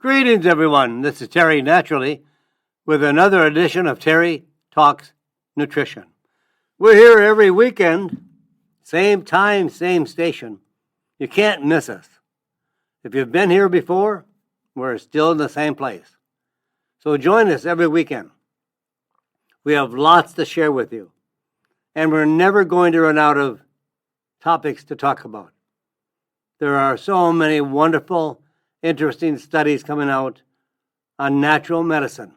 Greetings, everyone. This is Terry Naturally with another edition of Terry Talks Nutrition. We're here every weekend, same time, same station. You can't miss us. If you've been here before, we're still in the same place. So join us every weekend. We have lots to share with you, and we're never going to run out of topics to talk about. There are so many wonderful, interesting studies coming out on natural medicine,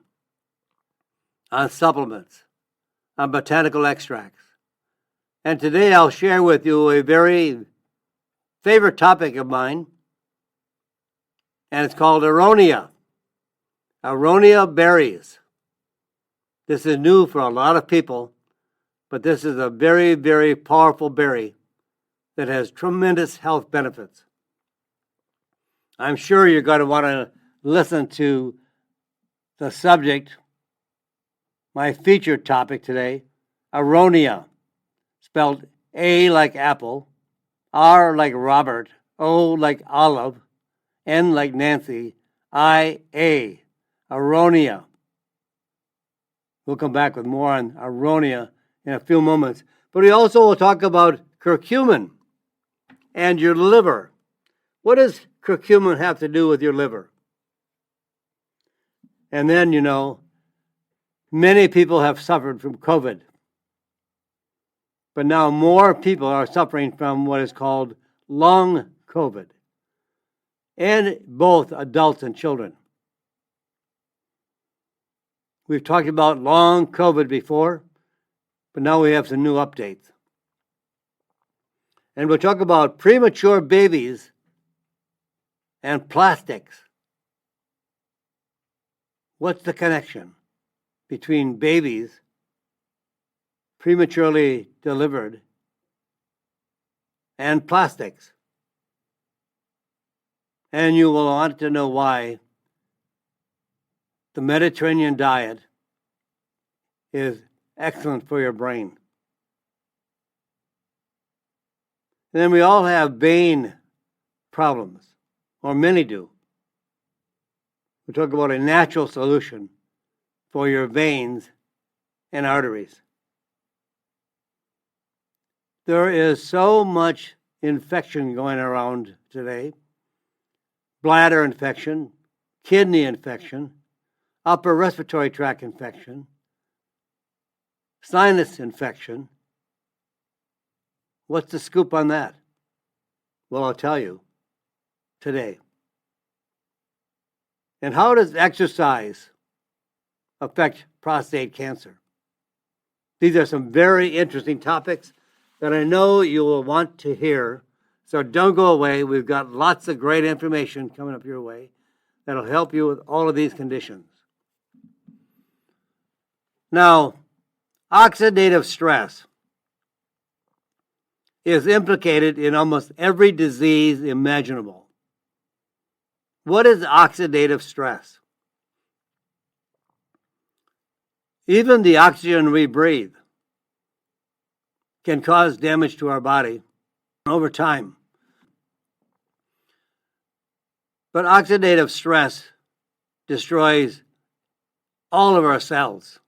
on supplements, on botanical extracts. And today I'll share with you a very favorite topic of mine, and it's called aronia. Aronia berries. This is new for a lot of people, but this is a very, very powerful berry that has tremendous health benefits. I'm sure you're going to want to listen to the subject, my featured topic today, aronia, spelled A like apple, R like Robert, O like olive, N like Nancy, I-A, aronia. We'll come back with more on aronia in a few moments. But we also will talk about curcumin and your liver. What does curcumin have to do with your liver? And then, many people have suffered from COVID. But now more people are suffering from what is called long COVID, and both adults and children. We've talked about long COVID before, but now we have some new updates. And we'll talk about premature babies and plastics. What's the connection between babies prematurely delivered and plastics? And you will want to know why the Mediterranean diet is excellent for your brain. And then we all have vein problems, or many do. We talk about a natural solution for your veins and arteries. There is so much infection going around today. Bladder infection, kidney infection, upper respiratory tract infection, sinus infection. What's the scoop on that? Well, I'll tell you today. And how does exercise affect prostate cancer? These are some very interesting topics that I know you will want to hear. So don't go away. We've got lots of great information coming up your way that'll help you with all of these conditions. Now, oxidative stress is implicated in almost every disease imaginable. What is oxidative stress? Even the oxygen we breathe can cause damage to our body over time. But oxidative stress destroys all of our cells.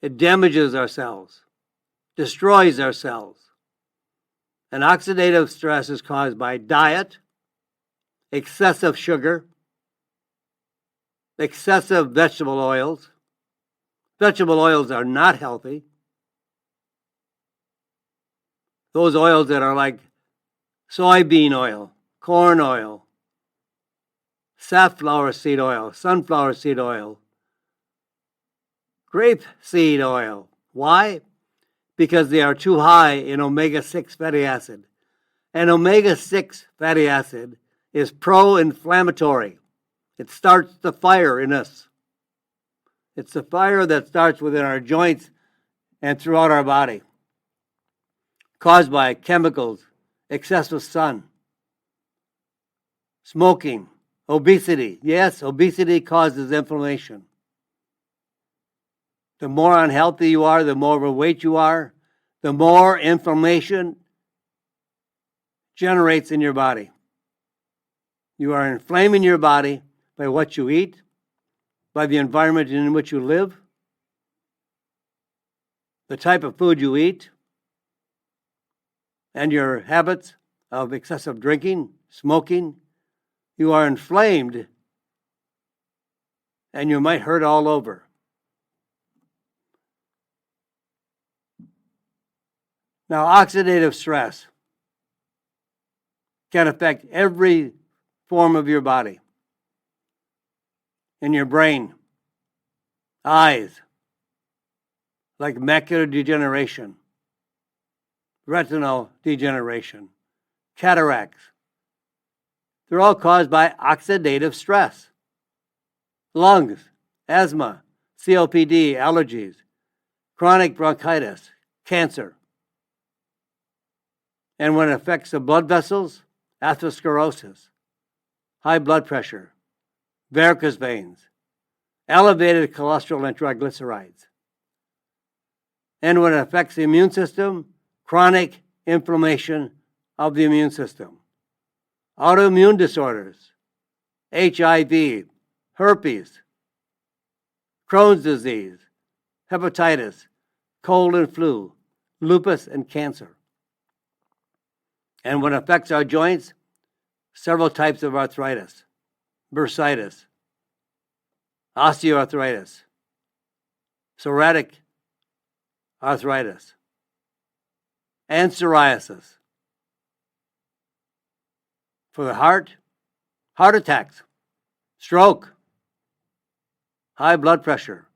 It damages our cells, destroys our cells. And oxidative stress is caused by diet, excessive sugar, excessive vegetable oils. Vegetable oils are not healthy. Those oils that are like soybean oil, corn oil, safflower seed oil, sunflower seed oil, grape seed oil. Why? Because they are too high in omega-6 fatty acid. And omega-6 fatty acid is pro-inflammatory. It starts the fire in us. It's the fire that starts within our joints and throughout our body, caused by chemicals, excessive sun, smoking, obesity. Yes, obesity causes inflammation. The more unhealthy you are, the more overweight you are, the more inflammation generates in your body. You are inflaming your body by what you eat, by the environment in which you live, the type of food you eat, and your habits of excessive drinking, smoking. You are inflamed, and you might hurt all over. Now, oxidative stress can affect every form of your body. In your brain, eyes, like macular degeneration, retinal degeneration, cataracts. They're all caused by oxidative stress. Lungs, asthma, COPD, allergies, chronic bronchitis, cancer. And when it affects the blood vessels, atherosclerosis, high blood pressure, varicose veins, elevated cholesterol and triglycerides. And when it affects the immune system, chronic inflammation of the immune system, autoimmune disorders, HIV, herpes, Crohn's disease, hepatitis, cold and flu, lupus, and cancer. And when it affects our joints, several types of arthritis, bursitis, osteoarthritis, psoriatic arthritis, and psoriasis. For the heart attacks, stroke, high blood pressure,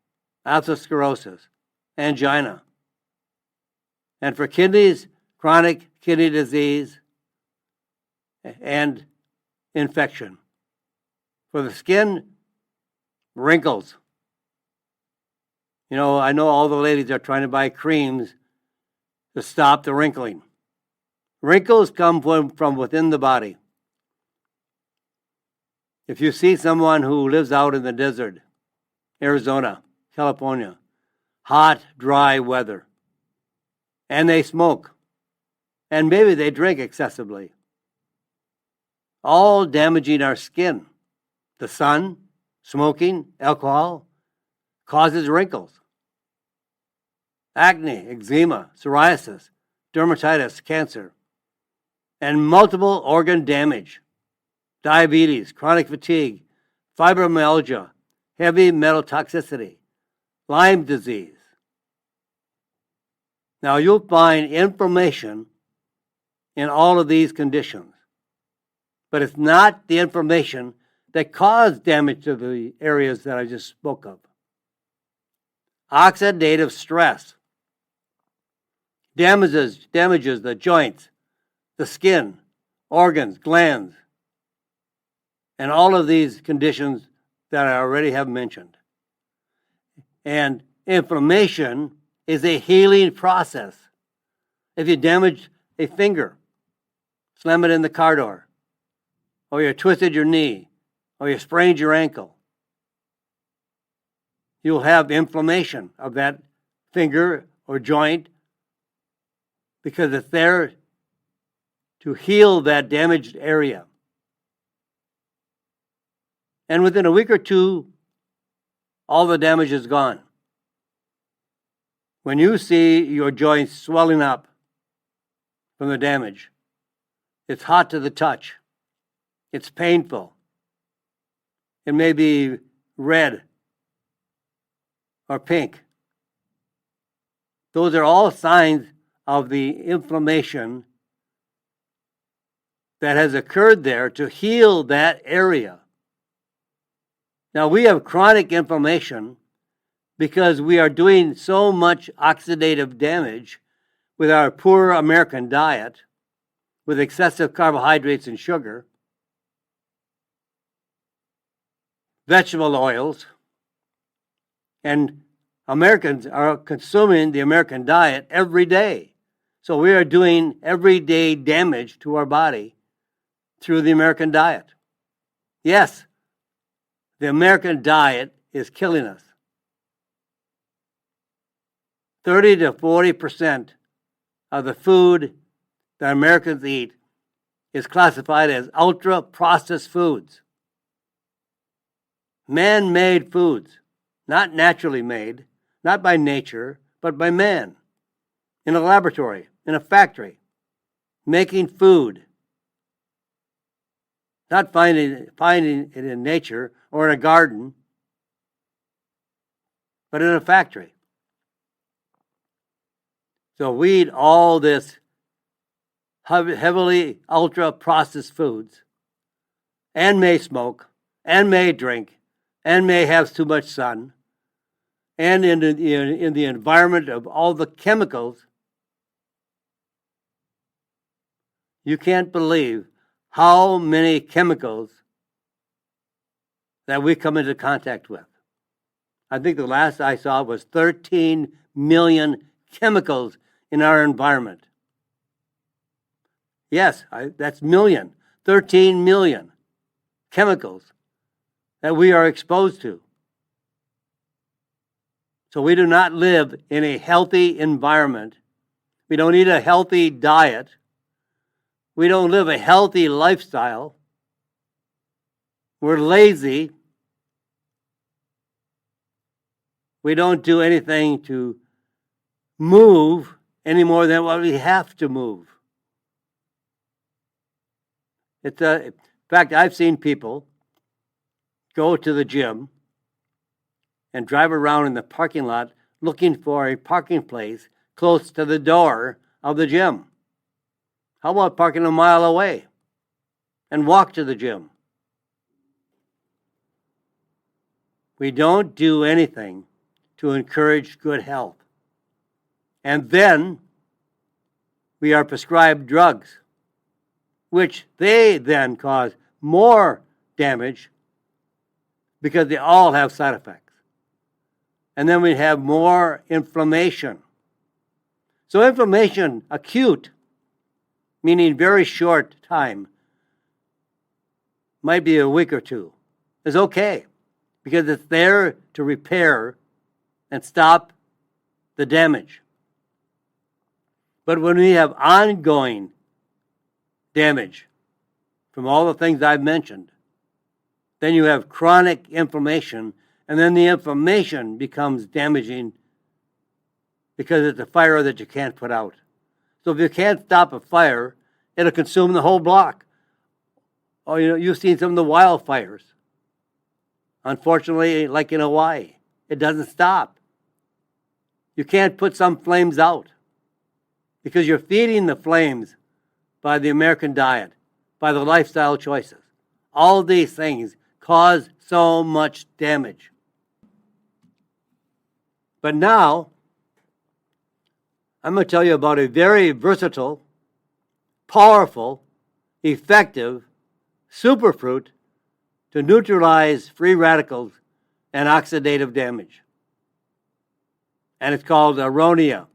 atherosclerosis, angina. And for kidneys, chronic kidney disease and infection. For the skin, wrinkles. You know, I know all the ladies are trying to buy creams to stop the wrinkling. Wrinkles come from within the body. If you see someone who lives out in the desert, Arizona, California, hot, dry weather, and they smoke, and maybe they drink excessively, all damaging our skin. The sun, smoking, alcohol causes wrinkles, acne, eczema, psoriasis, dermatitis, cancer, and multiple organ damage, diabetes, chronic fatigue, fibromyalgia, heavy metal toxicity, Lyme disease. Now, you'll find inflammation in all of these conditions, but it's not the inflammation that caused damage to the areas that I just spoke of. Oxidative stress damages the joints, the skin, organs, glands, and all of these conditions that I already have mentioned. And inflammation is a healing process. If you damage a finger, slam it in the car door, or you twisted your knee, or you sprained your ankle, you'll have inflammation of that finger or joint because it's there to heal that damaged area. And within a week or two, all the damage is gone. When you see your joints swelling up from the damage, it's hot to the touch. It's painful. It may be red or pink. Those are all signs of the inflammation that has occurred there to heal that area. Now, we have chronic inflammation because we are doing so much oxidative damage with our poor American diet, with excessive carbohydrates and sugar, vegetable oils, and Americans are consuming the American diet every day. So we are doing everyday damage to our body through the American diet. Yes, the American diet is killing us. 30 to 40% of the food that Americans eat is classified as ultra-processed foods. Man-made foods, not naturally made, not by nature, but by man, in a laboratory, in a factory, making food, not finding it in nature or in a garden, but in a factory. So we eat all this heavily ultra-processed foods, and may smoke, and may drink, and may have too much sun, and in the environment of all the chemicals. You can't believe how many chemicals that we come into contact with. I think the last I saw was 13 million chemicals in our environment. Yes, that's million. 13 million chemicals that we are exposed to. So we do not live in a healthy environment. We don't eat a healthy diet. We don't live a healthy lifestyle. We're lazy. We don't do anything to move any more than what we have to move. In fact, I've seen people go to the gym and drive around in the parking lot looking for a parking place close to the door of the gym. How about parking a mile away and walk to the gym? We don't do anything to encourage good health. And then we are prescribed drugs, which they then cause more damage because they all have side effects. And then we have more inflammation. So inflammation, acute, meaning very short time, might be a week or two, is okay because it's there to repair and stop the damage. But when we have ongoing damage from all the things I've mentioned, then you have chronic inflammation, and then the inflammation becomes damaging because it's a fire that you can't put out. So if you can't stop a fire, it'll consume the whole block. Oh, you've seen some of the wildfires. Unfortunately, like in Hawaii, it doesn't stop. You can't put some flames out because you're feeding the flames by the American diet, by the lifestyle choices. All these things cause so much damage. But now, I'm going to tell you about a very versatile, powerful, effective superfruit to neutralize free radicals and oxidative damage. And it's called aronia.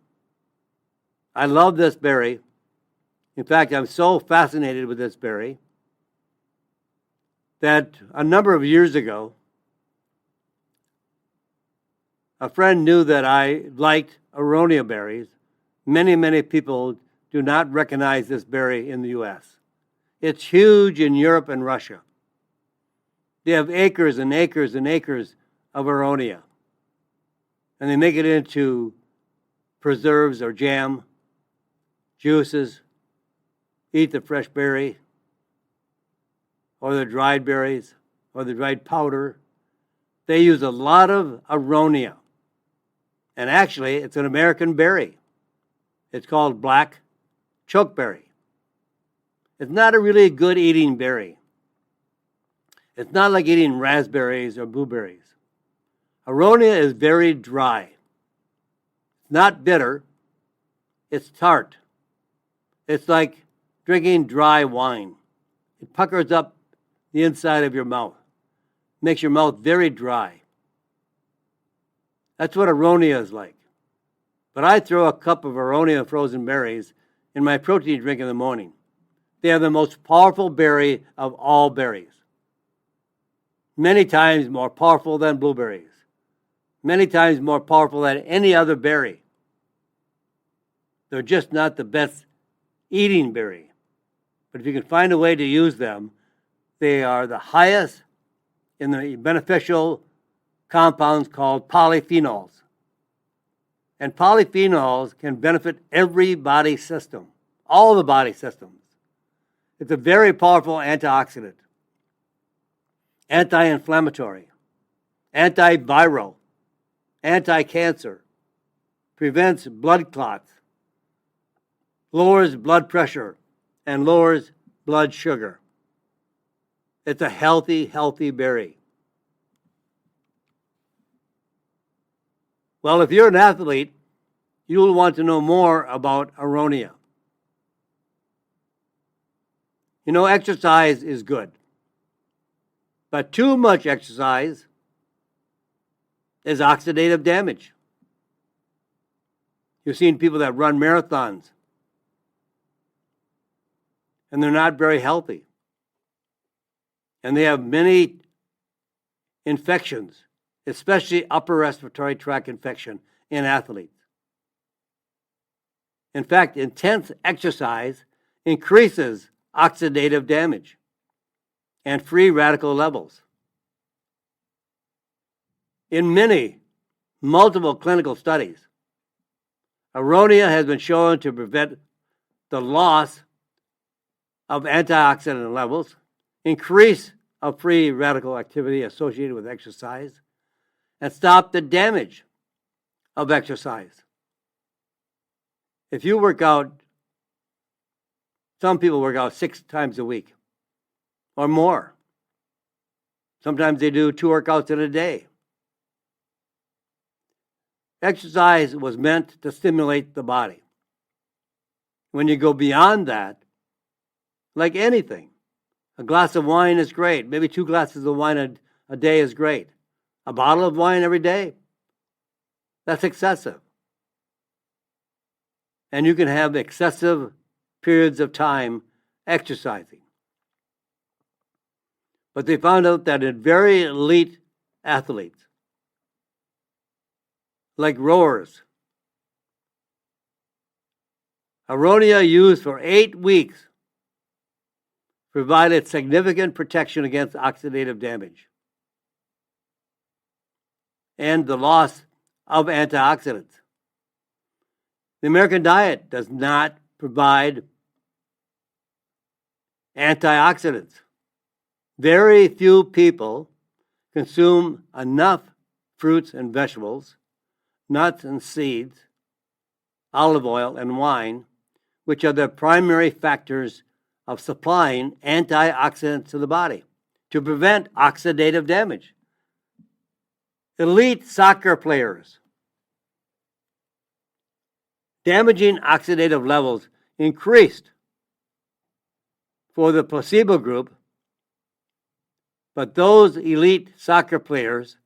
I love this berry. In fact, I'm so fascinated with this berry that a number of years ago, a friend knew that I liked aronia berries. Many people do not recognize this berry in the U.S. It's huge in Europe and Russia. They have acres and acres and acres of aronia. And they make it into preserves or jam, juices, eat the fresh berry, or the dried berries, or the dried powder. They use a lot of aronia. And actually, it's an American berry. It's called black chokeberry. It's not a really good eating berry. It's not like eating raspberries or blueberries. Aronia is very dry. It's not bitter. It's tart. It's like drinking dry wine. It puckers up the inside of your mouth. Makes your mouth very dry. That's what aronia is like. But I throw a cup of aronia frozen berries in my protein drink in the morning. They are the most powerful berry of all berries. Many times more powerful than blueberries. Many times more powerful than any other berry. They're just not the best eating berry. but if you can find a way to use them, they are the highest in the beneficial compounds called polyphenols. And polyphenols can benefit every body system, all the body systems. It's a very powerful antioxidant, anti-inflammatory, antiviral, anti-cancer, prevents blood clots, lowers blood pressure, and lowers blood sugar. It's a healthy, healthy berry. Well, if you're an athlete, you'll want to know more about aronia. You know, exercise is good, but too much exercise is oxidative damage. You've seen people that run marathons, and they're not very healthy. And they have many infections, especially upper respiratory tract infection in athletes. In fact, intense exercise increases oxidative damage and free radical levels. In multiple clinical studies, aronia has been shown to prevent the loss of antioxidant levels, increase of free radical activity associated with exercise, and stop the damage of exercise. If you work out, some people work out 6 times a week or more. Sometimes they do 2 workouts in a day. Exercise was meant to stimulate the body. When you go beyond that, like anything, a glass of wine is great. Maybe 2 glasses of wine a day is great. A bottle of wine every day, that's excessive. And you can have excessive periods of time exercising. But they found out that in very elite athletes, like rowers, aronia used for 8 weeks provided significant protection against oxidative damage and the loss of antioxidants. The American diet does not provide antioxidants. Very few people consume enough fruits and vegetables, nuts and seeds, olive oil and wine, which are the primary factors of supplying antioxidants to the body to prevent oxidative damage. Elite soccer players, damaging oxidative levels increased for the placebo group, but those elite soccer players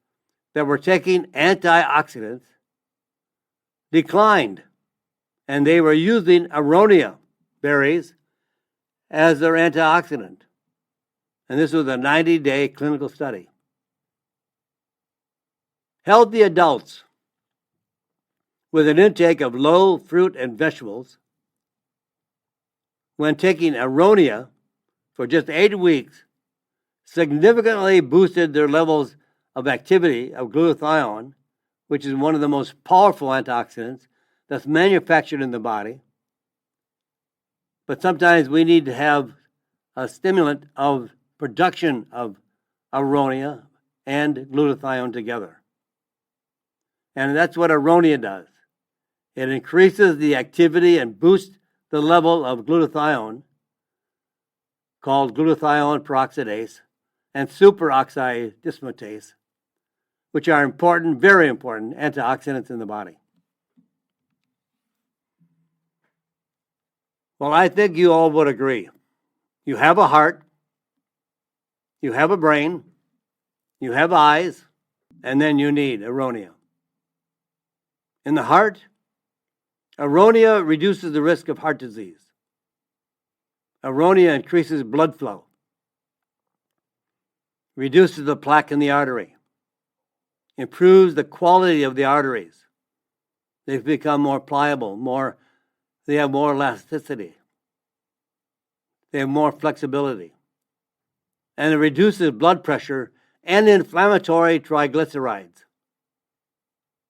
that were taking antioxidants declined, and they were using aronia berries as their antioxidant. And this was a 90-day clinical study. Healthy adults with an intake of low fruit and vegetables, when taking aronia for just 8 weeks, significantly boosted their levels of activity of glutathione, which is one of the most powerful antioxidants that's manufactured in the body. But sometimes we need to have a stimulant of production of aronia and glutathione together. And that's what aronia does. It increases the activity and boosts the level of glutathione, called glutathione peroxidase, and superoxide dismutase, which are important, very important antioxidants in the body. Well, I think you all would agree. You have a heart, you have a brain, you have eyes, and then you need aronia. In the heart, aronia reduces the risk of heart disease. Aronia increases blood flow, reduces the plaque in the artery, improves the quality of the arteries. They've become more pliable, they have more elasticity. They have more flexibility. And it reduces blood pressure and inflammatory triglycerides.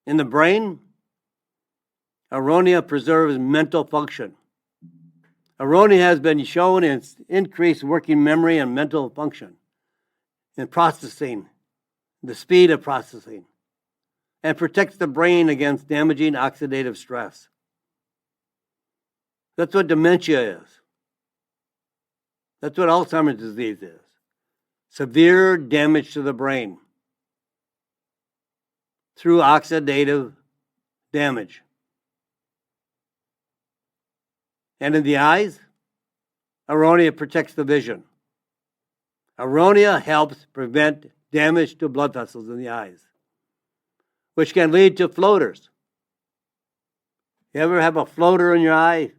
In the brain, aronia preserves mental function. Aronia has been shown in increased working memory and mental function, in processing, the speed of processing, and protects the brain against damaging oxidative stress. That's what dementia is. That's what Alzheimer's disease is. Severe damage to the brain through oxidative damage. And in the eyes, aronia protects the vision. Aronia helps prevent damage to blood vessels in the eyes, which can lead to floaters. You ever have a floater in your eye?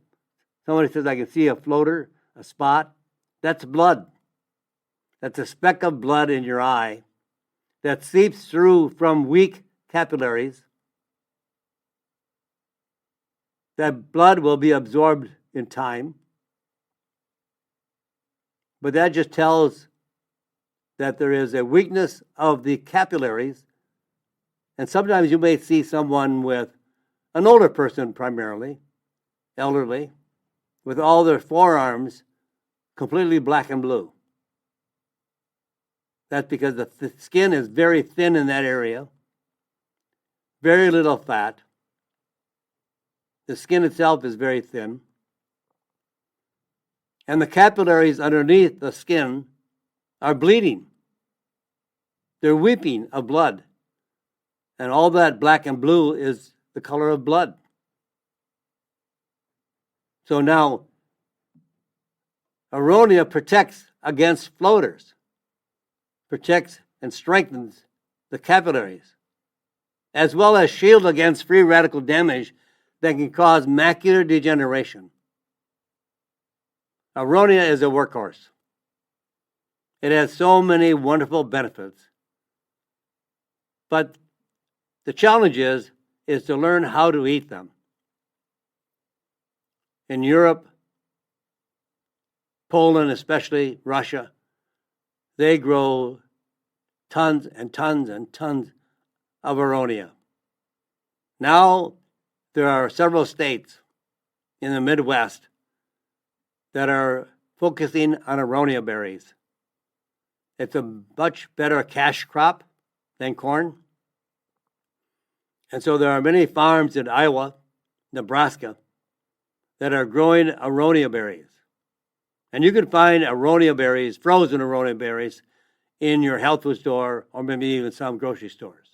Somebody says, I can see a floater, a spot. That's blood. That's a speck of blood in your eye that seeps through from weak capillaries. That blood will be absorbed in time. But that just tells that there is a weakness of the capillaries. And sometimes you may see someone with an older person, primarily, elderly, with all their forearms completely black and blue. That's because the skin is very thin in that area, very little fat. The skin itself is very thin. And the capillaries underneath the skin are bleeding. They're weeping of blood. And all that black and blue is the color of blood. So now, aronia protects against floaters, protects and strengthens the capillaries, as well as shield against free radical damage that can cause macular degeneration. Aronia is a workhorse. It has so many wonderful benefits. But the challenge is to learn how to eat them. In Europe, Poland, especially Russia, they grow tons and tons and tons of aronia. Now, there are several states in the Midwest that are focusing on aronia berries. It's a much better cash crop than corn. And so there are many farms in Iowa, Nebraska, that are growing aronia berries. And you can find aronia berries, frozen aronia berries, in your health food store or maybe even some grocery stores.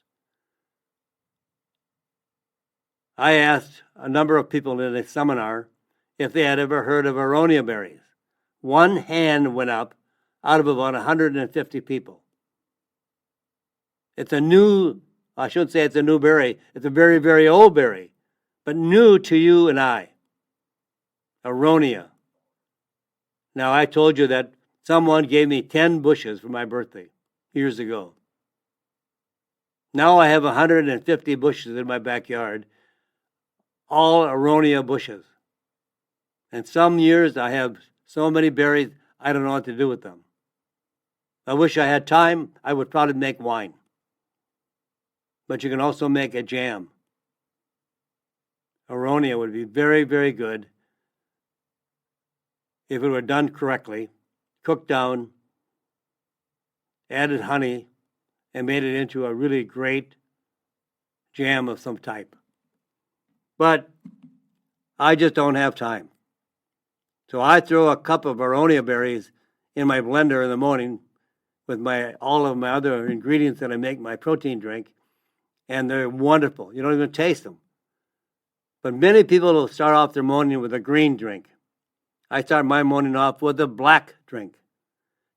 I asked a number of people in a seminar if they had ever heard of aronia berries. One hand went up out of about 150 people. It's a new, I shouldn't say it's a new berry, it's a very, very old berry, but new to you and I. Aronia. Now, I told you that someone gave me 10 bushes for my birthday years ago. Now I have 150 bushes in my backyard, all aronia bushes. And some years I have so many berries, I don't know what to do with them. I wish I had time, I would probably make wine. But you can also make a jam. Aronia would be very, very good if it were done correctly, cooked down, added honey, and made it into a really great jam of some type. But I just don't have time. So I throw a cup of aronia berries in my blender in the morning with all of my other ingredients that I make my protein drink, and they're wonderful. You don't even taste them. But many people will start off their morning with a green drink. I start my morning off with a black drink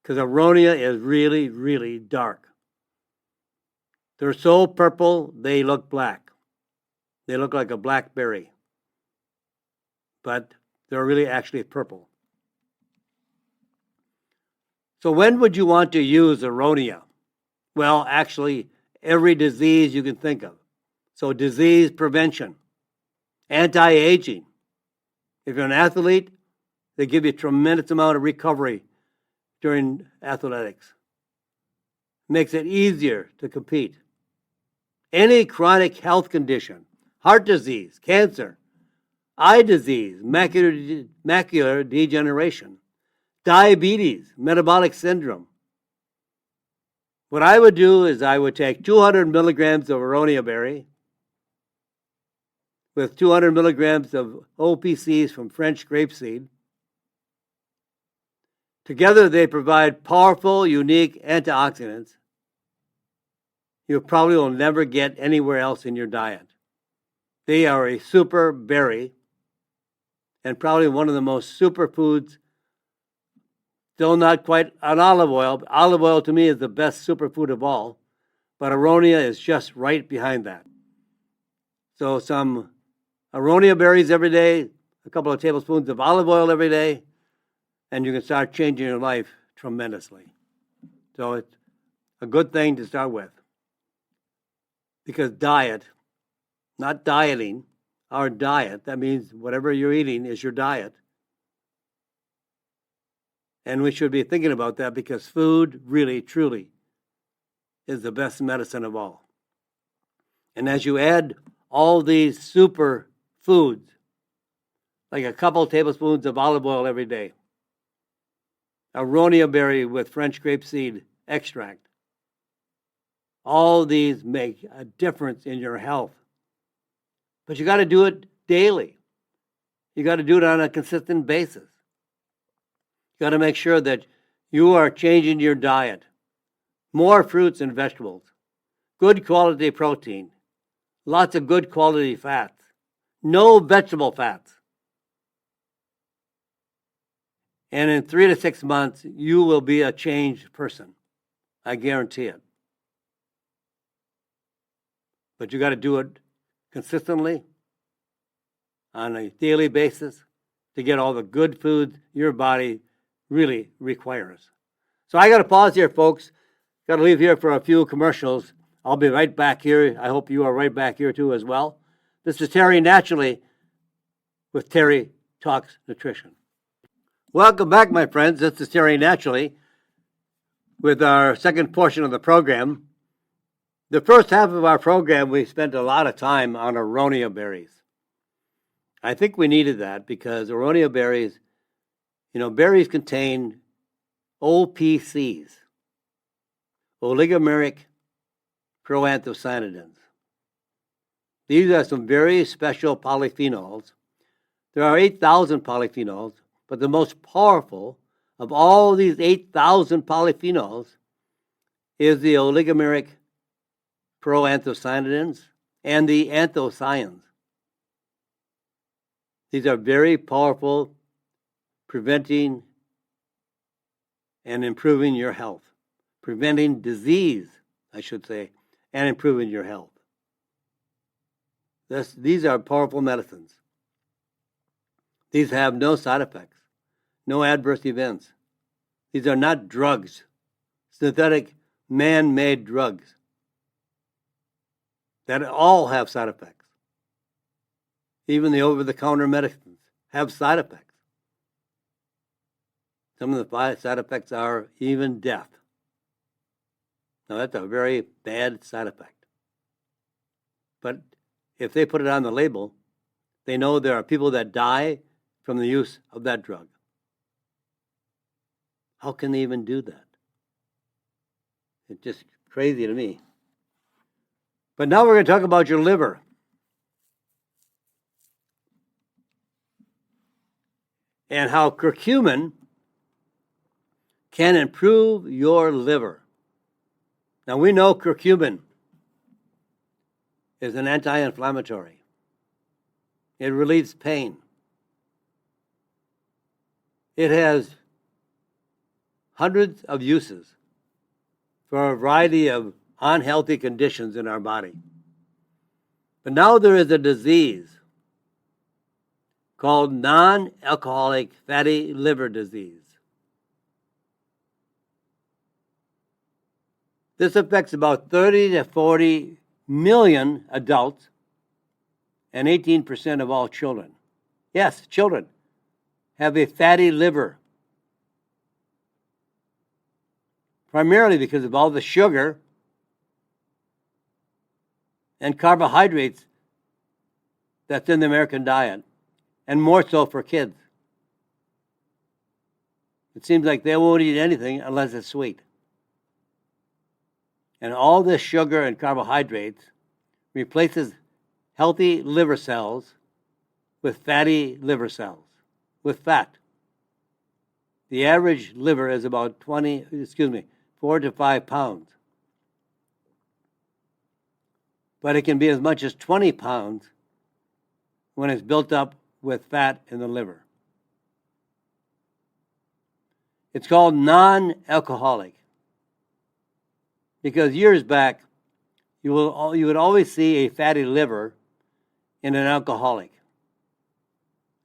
because aronia is really, really dark. They're so purple, they look black. They look like a blackberry, but they're really actually purple. So when would you want to use aronia? Well, actually, every disease you can think of. So disease prevention, anti-aging. If you're an athlete, They give you a tremendous amount of recovery during athletics. Makes it easier to compete. Any chronic health condition, heart disease, cancer, eye disease, macular degeneration, diabetes, metabolic syndrome. What I would do is I would take 200 milligrams of aronia berry with 200 milligrams of OPCs from French grapeseed. Together, they provide powerful, unique antioxidants you probably will never get anywhere else in your diet. They are a super berry and probably one of the most superfoods. Still not quite an olive oil. Olive oil to me is the best superfood of all, but aronia is just right behind that. So some aronia berries every day, a couple of tablespoons of olive oil every day, and you can start changing your life tremendously. So it's a good thing to start with. Because diet, not dieting, our diet, that means whatever you're eating is your diet. And we should be thinking about that because food really, truly is the best medicine of all. And as you add all these super foods, like a couple tablespoons of olive oil every day, aronia berry with French grapeseed extract, all these make a difference in your health. But you got to do it daily. You got to do it on a consistent basis. You got to make sure that you are changing your diet. More fruits and vegetables, good quality protein, lots of good quality fats, no vegetable fats. And in 3 to 6 months, you will be a changed person. I guarantee it. But you got to do it consistently on a daily basis to get all the good foods your body really requires. So I got to pause here, folks. Got to leave here for a few commercials. I'll be right back here. I hope you are right back here too as well. This is Terry Naturally with Terry Talks Nutrition. Welcome back, my friends. This is Terry Naturally with our second portion of the program. The first half of our program, we spent a lot of time on aronia berries. I think we needed that because aronia berries, berries contain OPCs, oligomeric proanthocyanidins. These are some very special polyphenols. There are 8,000 polyphenols, but the most powerful of all these 8,000 polyphenols is the oligomeric proanthocyanidins and the anthocyanins. These are very powerful, preventing and improving your health, preventing disease, I should say, and improving your health. These are powerful medicines. These have no side effects, no adverse events. These are not drugs, synthetic, man-made drugs that all have side effects. Even the over-the-counter medicines have side effects. Some of the side effects are even death. Now, that's a very bad side effect. But if they put it on the label, they know there are people that die from the use of that drug. How can they even do that? It's just crazy to me. But now we're going to talk about your liver. And how curcumin can improve your liver. Now we know curcumin is an anti-inflammatory. It relieves pain. It has hundreds of uses for a variety of unhealthy conditions in our body. But now there is a disease called non-alcoholic fatty liver disease. This affects about 30 to 40 million adults and 18% of all children. Yes, children. have a fatty liver, primarily because of all the sugar and carbohydrates that's in the American diet, and more so for kids. It seems like they won't eat anything unless it's sweet. And all this sugar and carbohydrates replaces healthy liver cells with fatty liver cells, with fat. The average liver is about 4 to 5 pounds. But it can be as much as 20 pounds when it's built up with fat in the liver. It's called non-alcoholic because years back, you would always see a fatty liver in an alcoholic.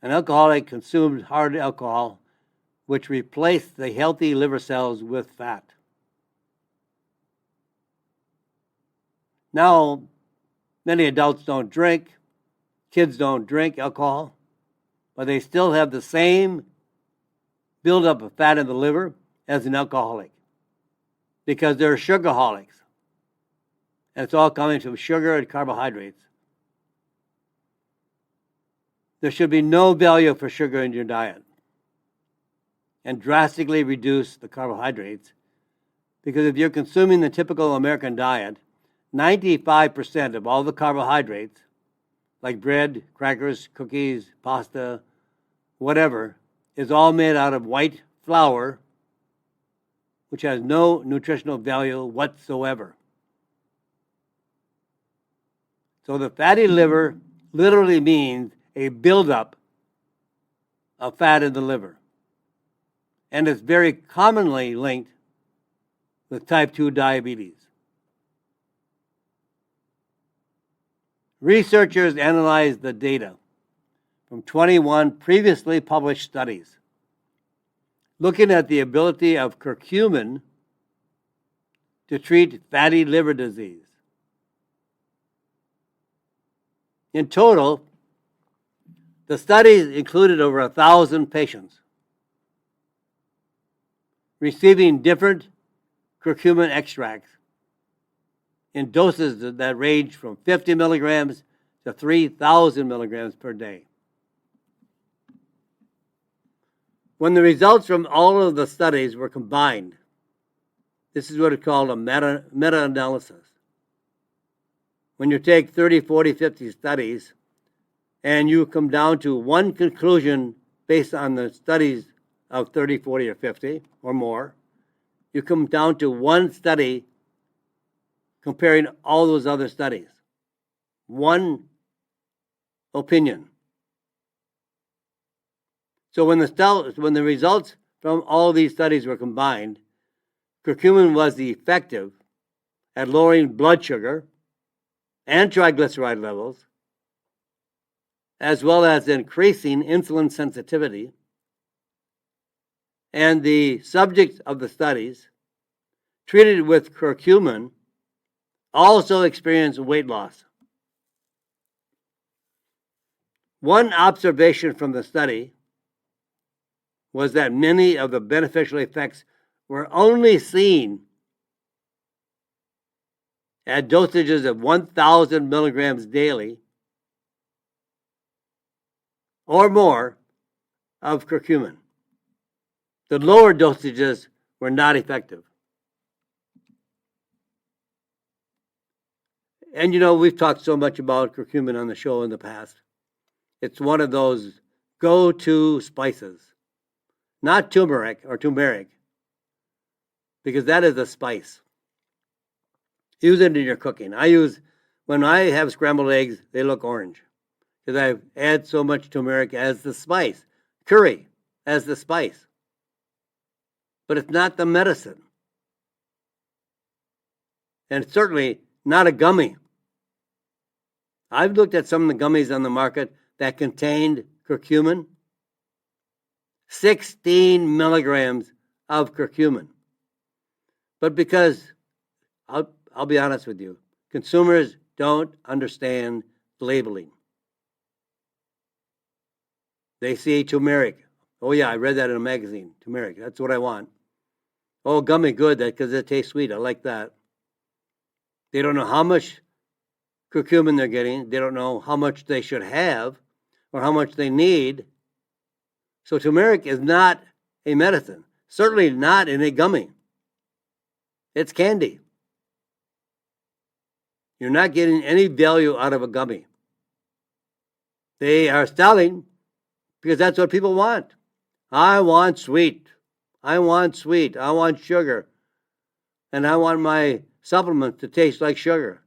An alcoholic consumed hard alcohol, which replaced the healthy liver cells with fat. Now, many adults don't drink, kids don't drink alcohol, but they still have the same buildup of fat in the liver as an alcoholic because they're sugarholics. And it's all coming from sugar and carbohydrates. There should be no value for sugar in your diet, and drastically reduce the carbohydrates, because if you're consuming the typical American diet, 95% of all the carbohydrates, like bread, crackers, cookies, pasta, whatever, is all made out of white flour, which has no nutritional value whatsoever. So the fatty liver literally means a buildup of fat in the liver. And it's very commonly linked with type 2 diabetes. Researchers analyzed the data from 21 previously published studies looking at the ability of curcumin to treat fatty liver disease. In total, the studies included over 1,000 patients receiving different curcumin extracts in doses that range from 50 milligrams to 3,000 milligrams per day. When the results from all of the studies were combined, this is what is called a meta-analysis. When you take 30, 40, 50 studies and you come down to one conclusion based on the studies of 30, 40, or 50 or more, you come down to one study comparing all those other studies. One opinion. So when the results from all these studies were combined, curcumin was effective at lowering blood sugar and triglyceride levels, as well as increasing insulin sensitivity. And the subjects of the studies treated with curcumin also experienced weight loss. One observation from the study was that many of the beneficial effects were only seen at dosages of 1,000 milligrams daily or more of curcumin. The lower dosages were not effective. And we've talked so much about curcumin on the show in the past. It's one of those go-to spices. Not turmeric, because that is a spice. Use it in your cooking. When I have scrambled eggs, they look orange because I add so much turmeric as the spice. Curry as the spice. But it's not the medicine. And it's certainly not a gummy. I've looked at some of the gummies on the market that contained curcumin. 16 milligrams of curcumin. But because, I'll be honest with you, consumers don't understand labeling. They see turmeric, Oh, yeah, I read that in a magazine. Turmeric, that's what I want. Oh, gummy, good, because it tastes sweet. I like that. They don't know how much curcumin they're getting. They don't know how much they should have or how much they need. So turmeric is not a medicine, certainly not in a gummy. It's candy. You're not getting any value out of a gummy. They are selling because that's what people want. I want sweet. I want sweet. I want sugar. And I want my supplement to taste like sugar.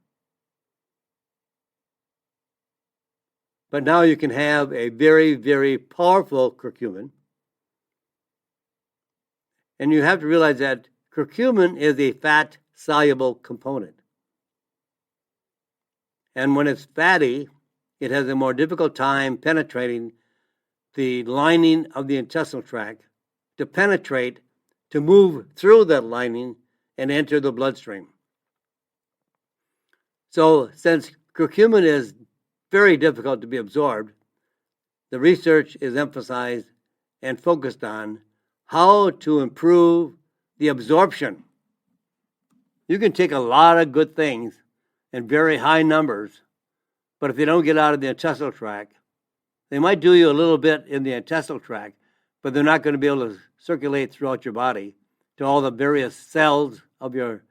But now you can have a very, very powerful curcumin. And you have to realize that curcumin is a fat-soluble component. And when it's fatty, it has a more difficult time penetrating the lining of the intestinal tract to penetrate, to move through that lining and enter the bloodstream. So since curcumin is very difficult to be absorbed, the research is emphasized and focused on how to improve the absorption. You can take a lot of good things in very high numbers, but if they don't get out of the intestinal tract, they might do you a little bit in the intestinal tract, but they're not going to be able to circulate throughout your body to all the various cells of your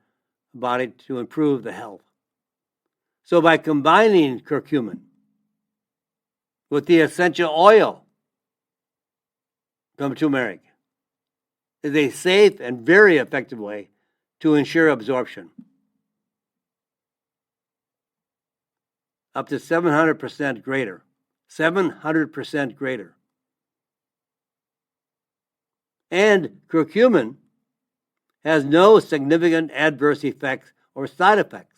body to improve the health. So by combining curcumin with the essential oil from turmeric is a safe and very effective way to ensure absorption. Up to 700% greater. 700% greater. And curcumin has no significant adverse effects or side effects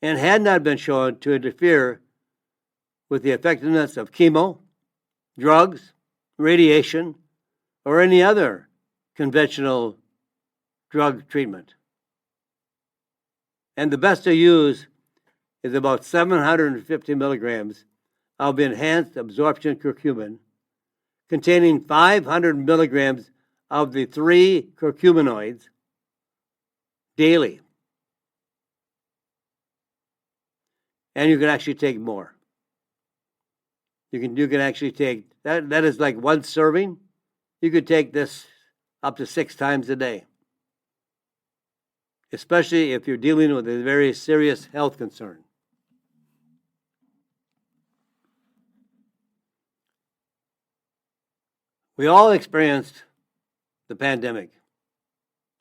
and had not been shown to interfere with the effectiveness of chemo, drugs, radiation, or any other conventional drug treatment. And the best to use is about 750 milligrams of enhanced absorption curcumin containing 500 milligrams of the 3 curcuminoids daily. And you can actually take more. You can actually take, that is like one serving. You could take this up to 6 times a day, especially if you're dealing with a very serious health concern. We all experienced the pandemic.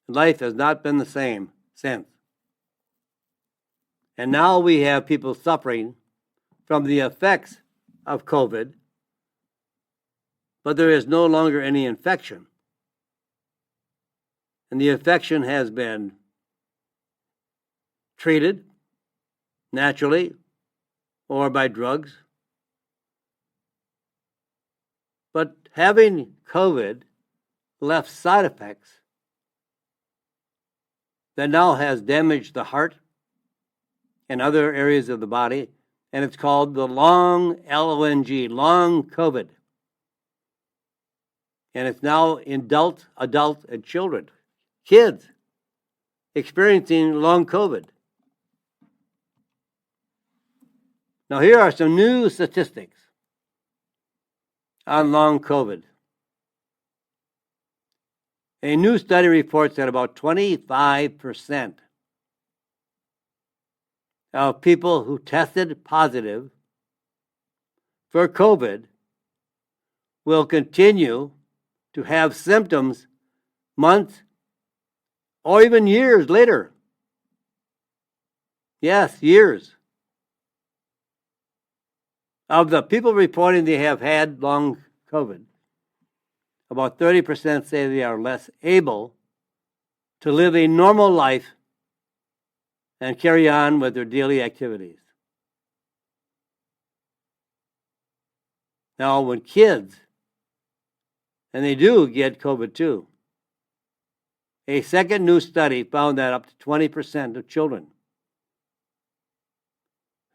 Life has not been the same since. And now we have people suffering from the effects of COVID, but there is no longer any infection. And the infection has been treated naturally or by drugs. But having COVID left side effects that now has damaged the heart and other areas of the body, and it's called the long LONG, long COVID. And it's now in adult and children, kids experiencing long COVID. Now here are some new statistics on long COVID. A new study reports that about 25% of people who tested positive for COVID will continue to have symptoms months or even years later. Yes, years. Of the people reporting they have had long COVID, about 30% say they are less able to live a normal life and carry on with their daily activities. Now, when kids, and they do get COVID too, a second new study found that up to 20% of children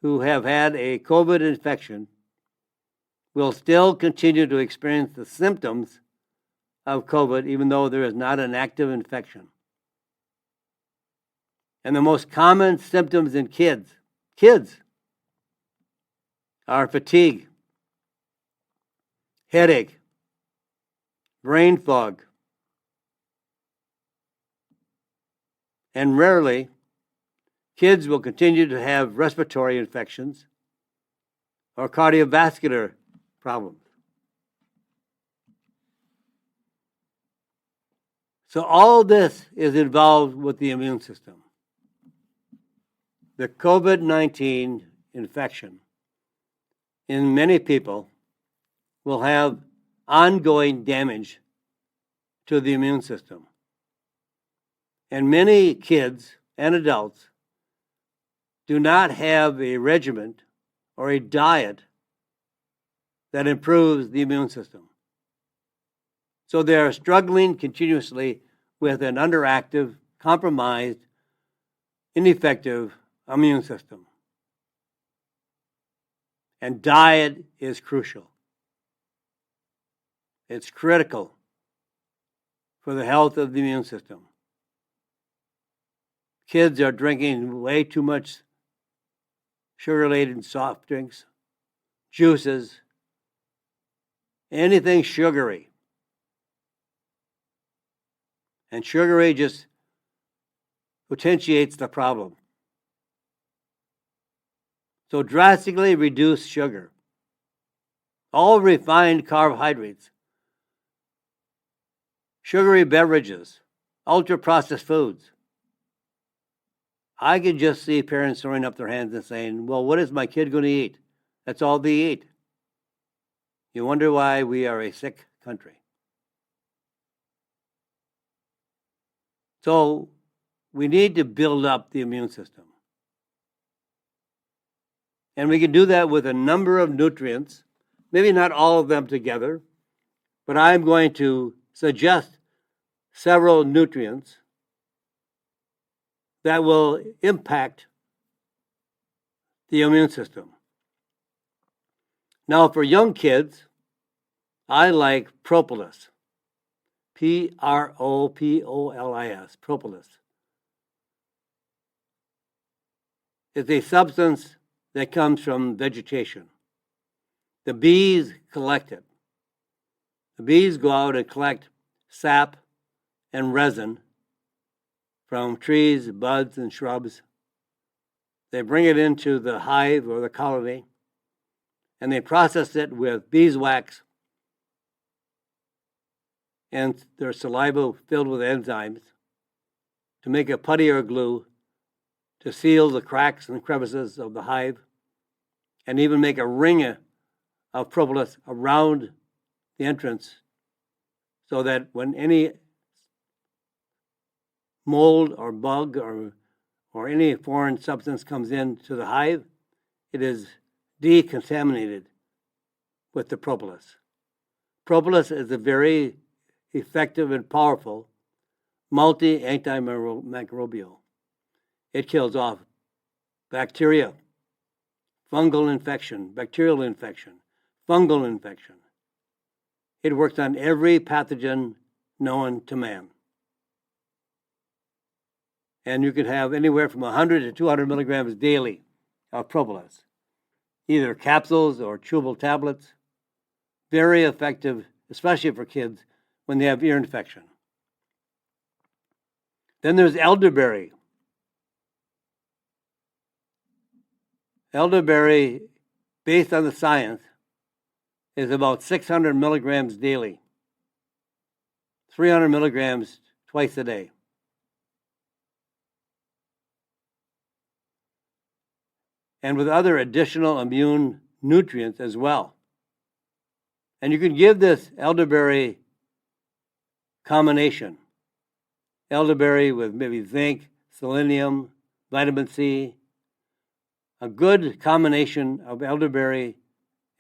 who have had a COVID infection will still continue to experience the symptoms of COVID, even though there is not an active infection. And the most common symptoms in kids are fatigue, headache, brain fog, and rarely, kids will continue to have respiratory infections or cardiovascular problems. So all this is involved with the immune system. The COVID-19 infection in many people will have ongoing damage to the immune system. And many kids and adults do not have a regimen or a diet that improves the immune system. So they are struggling continuously with an underactive, compromised, ineffective immune system. And diet is crucial. It's critical for the health of the immune system. Kids are drinking way too much sugar-laden soft drinks, juices, anything sugary. And sugary just potentiates the problem. So drastically reduce sugar. All refined carbohydrates, sugary beverages, ultra-processed foods. I can just see parents throwing up their hands and saying, well, what is my kid going to eat? That's all they eat. You wonder why we are a sick country. So we need to build up the immune system. And we can do that with a number of nutrients, maybe not all of them together, but I'm going to suggest several nutrients that will impact the immune system. Now, for young kids, I like propolis. Propolis. Propolis. It's a substance that comes from vegetation. The bees collect it. The bees go out and collect sap and resin from trees, buds, and shrubs. They bring it into the hive or the colony, and they process it with beeswax and their saliva filled with enzymes to make a putty or glue to seal the cracks and crevices of the hive, and even make a ring of propolis around the entrance so that when any mold or bug or any foreign substance comes into the hive, it is decontaminated with the propolis. Propolis is a very effective and powerful multi-antimicrobial. It kills off bacteria, fungal infection, bacterial infection, fungal infection. It works on every pathogen known to man. And you can have anywhere from 100 to 200 milligrams daily of propolis, either capsules or chewable tablets. Very effective, especially for kids when they have ear infection. Then there's elderberry. Elderberry, based on the science, is about 600 milligrams daily, 300 milligrams twice a day. And with other additional immune nutrients as well. And you can give this elderberry combination. Elderberry with maybe zinc, selenium, vitamin C. A good combination of elderberry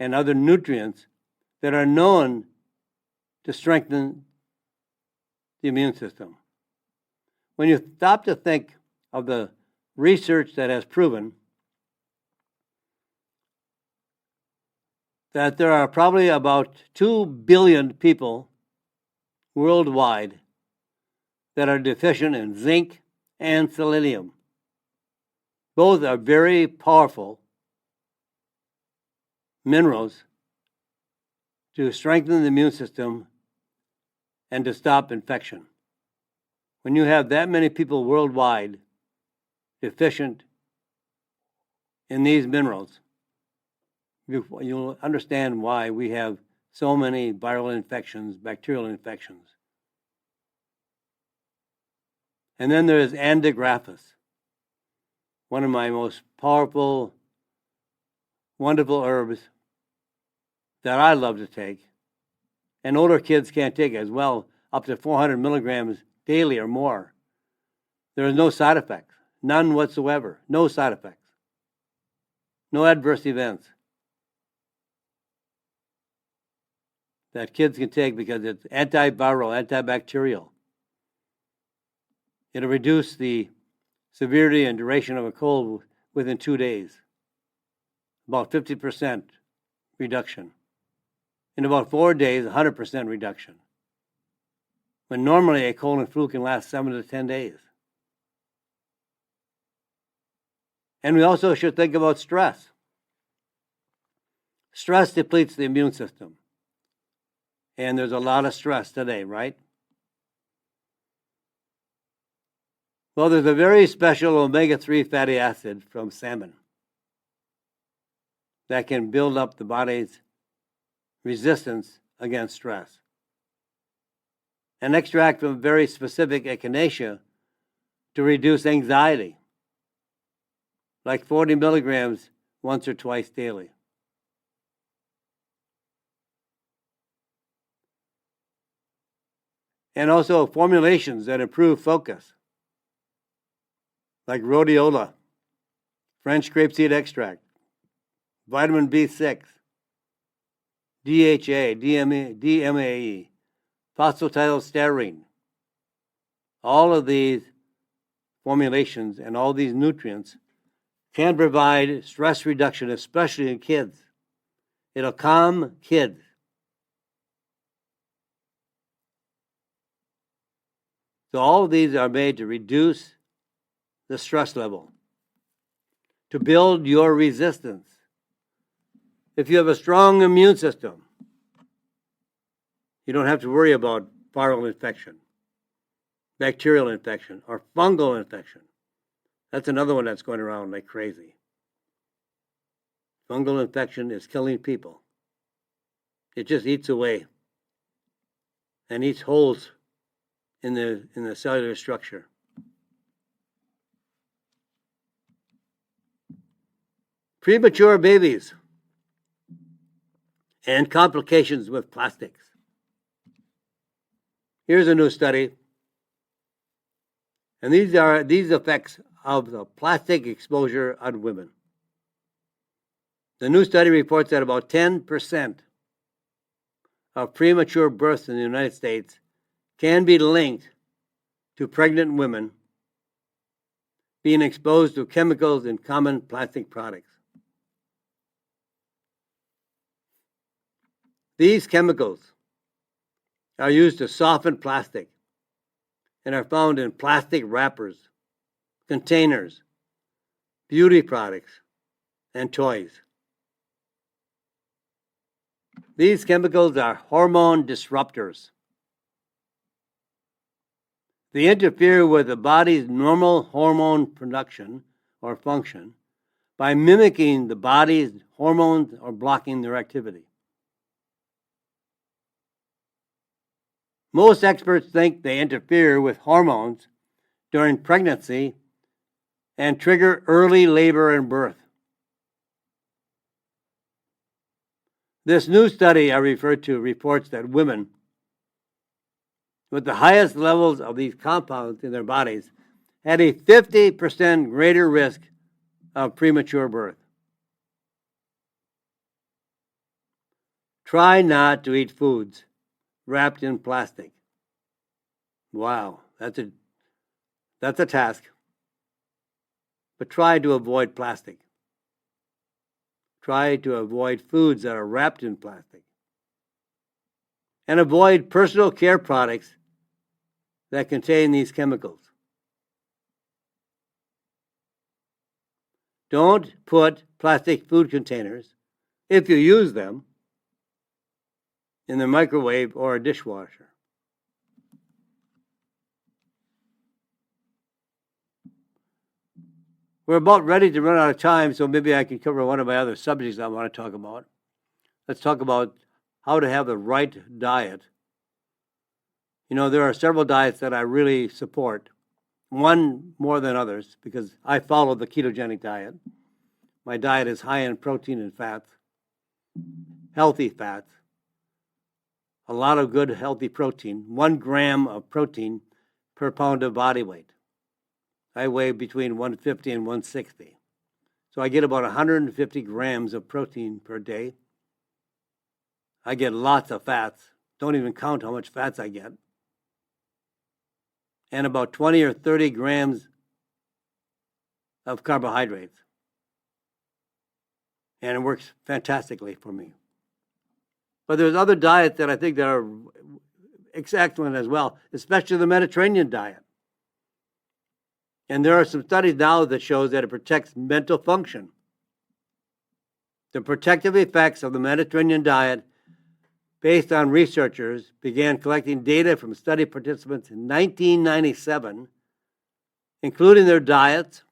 and other nutrients that are known to strengthen the immune system. When you stop to think of the research that has proven that there are probably about 2 billion people worldwide that are deficient in zinc and selenium. Both are very powerful minerals to strengthen the immune system and to stop infection. When you have that many people worldwide deficient in these minerals, you'll understand why we have so many viral infections, bacterial infections. And then there is antigraphis, one of my most powerful, wonderful herbs that I love to take. And older kids can't take as well, up to 400 milligrams daily or more. There is no side effects, none whatsoever, no side effects, no adverse events that kids can take because it's antiviral, antibacterial. It'll reduce the severity and duration of a cold within 2 days, about 50% reduction. In about 4 days, 100% reduction. When normally a cold and flu can last 7 to 10 days. And we also should think about stress. Stress depletes the immune system. And there's a lot of stress today, right? Well, there's a very special omega-3 fatty acid from salmon that can build up the body's resistance against stress. An extract from very specific echinacea to reduce anxiety, like 40 milligrams once or twice daily. And also formulations that improve focus, like rhodiola, French grapeseed extract, vitamin B6, DHA, DMAE, phosphatidylserine. All of these formulations and all these nutrients can provide stress reduction, especially in kids. It'll calm kids. So all of these are made to reduce the stress level, to build your resistance. If you have a strong immune system, you don't have to worry about viral infection, bacterial infection, or fungal infection. That's another one that's going around like crazy. Fungal infection is killing people. It just eats away and eats holes in the cellular structure. Premature babies and complications with plastics. Here's a new study, and these are these effects of the plastic exposure on women. The new study reports that about 10% of premature births in the United States can be linked to pregnant women being exposed to chemicals in common plastic products. These chemicals are used to soften plastic and are found in plastic wrappers, containers, beauty products, and toys. These chemicals are hormone disruptors. They interfere with the body's normal hormone production or function by mimicking the body's hormones or blocking their activity. Most experts think they interfere with hormones during pregnancy and trigger early labor and birth. This new study I referred to reports that women with the highest levels of these compounds in their bodies had a 50% greater risk of premature birth. Try not to eat foods wrapped in plastic. Wow, that's a task. But try to avoid plastic. try to avoid foods that are wrapped in plastic. And avoid personal care products that contain these chemicals. Don't put plastic food containers, if you use them, in the microwave or a dishwasher. We're about ready to run out of time, so maybe I can cover one of my other subjects I want to talk about. Let's talk about how to have the right diet. You know, there are several diets that I really support. One more than others, because I follow the ketogenic diet. My diet is high in protein and fats, healthy fats, a lot of good healthy protein, 1 gram of protein per pound of body weight. I weigh between 150 and 160. So I get about 150 grams of protein per day. I get lots of fats. Don't even count how much fats I get. And about 20 or 30 grams of carbohydrates. And it works fantastically for me. But there's other diets that I think that are excellent as well, especially the Mediterranean diet. And there are some studies now that shows that it protects mental function. The protective effects of the Mediterranean diet, based on researchers, began collecting data from study participants in 1997, including their diets,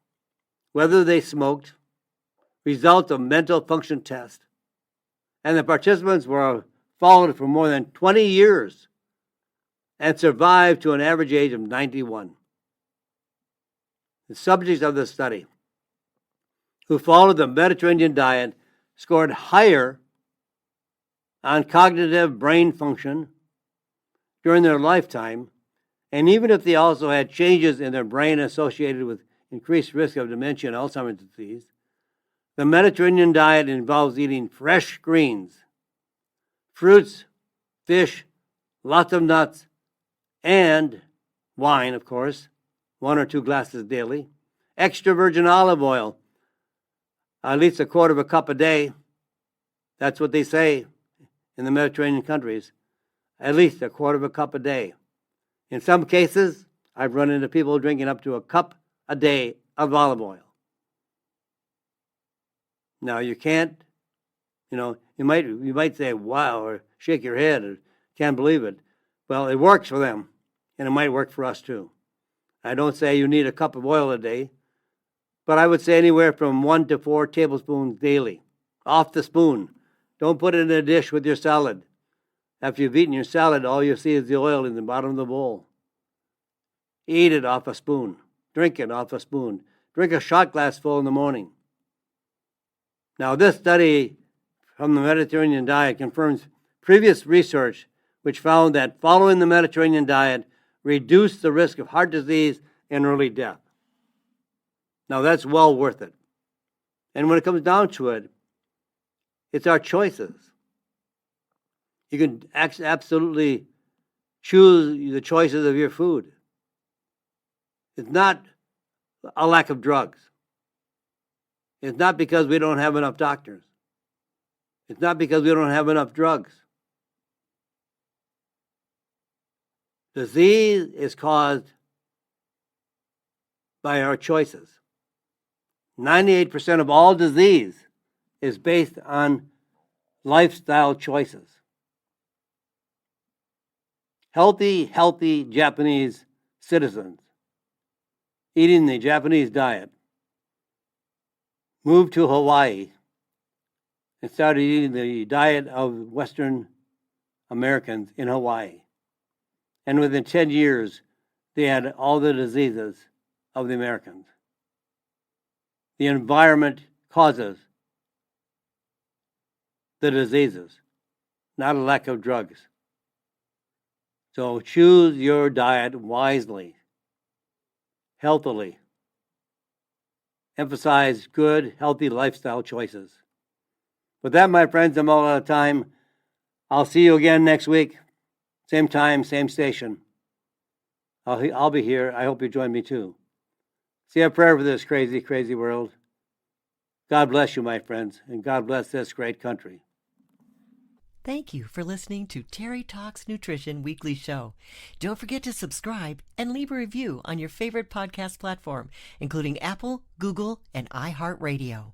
whether they smoked, results of mental function tests, and the participants were followed for more than 20 years and survived to an average age of 91. The subjects of the study, who followed the Mediterranean diet, scored higher on cognitive brain function during their lifetime, and even if they also had changes in their brain associated with increased risk of dementia and Alzheimer's disease, the Mediterranean diet involves eating fresh greens, fruits, fish, lots of nuts, and wine, of course, 1 or 2 glasses daily, extra virgin olive oil, at least a quarter of a cup a day. That's what they say in the Mediterranean countries, at least a quarter of a cup a day. In some cases, I've run into people drinking up to a cup a day of olive oil. Now, you can't, you might say, wow, or shake your head, or can't believe it. Well, it works for them, and it might work for us too. I don't say you need a cup of oil a day, but I would say anywhere from 1 to 4 tablespoons daily, off the spoon. Don't put it in a dish with your salad. After you've eaten your salad, all you see is the oil in the bottom of the bowl. Eat it off a spoon. Drink it off a spoon. Drink a shot glass full in the morning. Now, this study from the Mediterranean diet confirms previous research which found that following the Mediterranean diet reduced the risk of heart disease and early death. Now, that's well worth it. And when it comes down to it, it's our choices. You can absolutely choose the choices of your food. It's not a lack of drugs. It's not because we don't have enough doctors. It's not because we don't have enough drugs. Disease is caused by our choices. 98% of all disease is based on lifestyle choices. Healthy Japanese citizens eating the Japanese diet moved to Hawaii and started eating the diet of Western Americans in Hawaii. And within 10 years, they had all the diseases of the Americans. The environment causes the diseases, not a lack of drugs. So choose your diet wisely, healthily. Emphasize good, healthy lifestyle choices. With that, my friends, I'm all out of time. I'll see you again next week. Same time, same station. I'll be here. I hope you join me too. See a prayer for this crazy, crazy world. God bless you, my friends, and God bless this great country. Thank you for listening to Terry Talks Nutrition Weekly Show. Don't forget to subscribe and leave a review on your favorite podcast platform, including Apple, Google, and iHeartRadio.